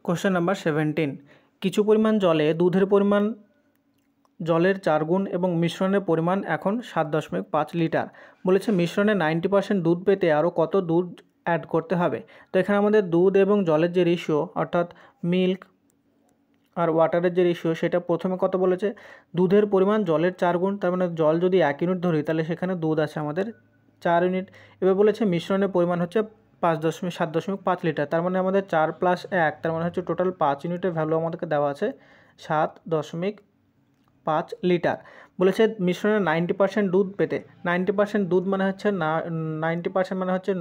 Question number 17, কিছু পরিমাণ জলে দুধের পরিমাণ জলের 4 গুণ এবং মিশ্রণের পরিমাণ এখন 7.5 লিটার। বলেছে মিশ্রণে 90% দুধ পেতে আরও কত দুধ অ্যাড করতে হবে। তো এখানে আমাদের দুধ এবং জলের যে রেশিও অর্থাৎ মিল্ক আর ওয়াটারের যে রেশিও সেটা প্রথমে কত বলেছে, দুধের পরিমাণ জলের 4 গুণ, তার মানে জল যদি 1 ইউনিট ধরি তাহলে সেখানে দুধ আছে আমাদের 4 ইউনিট। এবার বলেছে মিশ্রণের পরিমাণ হচ্ছে 7.5 লিটার, তার মানে আমাদের 4 + 1 তার মানে হচ্ছে টোটাল 5 ইউনিটের ভ্যালু আমাদেরকে দেওয়া আছে 7.5 লিটার। বলেছে মিশ্রণে 90% দুধ পেতে, 90% দুধ মানে হচ্ছে 90% মানে হচ্ছে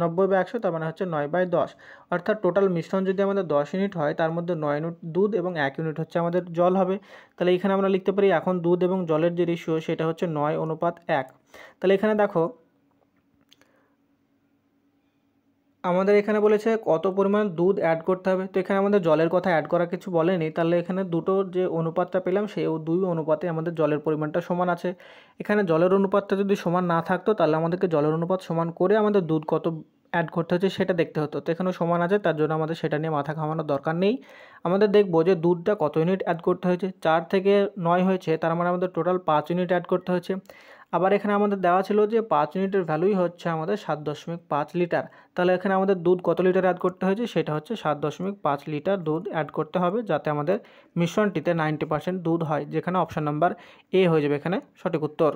90/100, তার মানে হচ্ছে 9/10, অর্থাৎ টোটাল মিশ্রণ যদি আমাদের 10 ইউনিট হয় তার মধ্যে 9 ইউনিট দুধ এবং 1 ইউনিট হচ্ছে আমাদের জল হবে। তাহলে এখানে আমরা লিখতে পারি এখন দুধ এবং জলের যে রেশিও সেটা হচ্ছে 9:1। তাহলে এখানে দেখো আমাদের এখানে বলেছে কত পরিমাণ দুধ অ্যাড করতে হবে। তো এখানে আমাদের জলের কথা অ্যাড করা কিছু বলেনি, তাহলে এখানে দুটো যে অনুপাতটা পেলাম সেই 2 অনুপাতে আমাদের জলের পরিমাণটা সমান আছে। এখানে জলের অনুপাতটা যদি সমান না থাকতো তাহলে আমাদেরকে জলের অনুপাত সমান করে আমাদের দুধ কত অ্যাড করতে হচ্ছে সেটা দেখতে হতো। তো এখানেও সমান আছে, তার জন্য আমাদের সেটা নিয়ে মাথা ঘামানোর দরকার নেই। আমাদের দেখবো যে দুধটা কত ইউনিট অ্যাড করতে হয়েছে, 4 থেকে 9 হয়েছে, তার মানে আমাদের টোটাল 5 ইউনিট অ্যাড করতে হয়েছে। আবার এখানে আমাদের দেওয়া ছিল যে 5 ইউনিটের ভ্যালুই হচ্ছে আমাদের 7.5 লিটার। তাহলে এখানে আমাদের দুধ কত লিটার অ্যাড করতে হয়েছে, সেটা হচ্ছে 7.5 লিটার দুধ অ্যাড করতে হবে, যাতে আমাদের মিশ্রণটিতে 90% দুধ হয়, যেখানে অপশান নাম্বার এ হয়ে যাবে এখানে সঠিক উত্তর।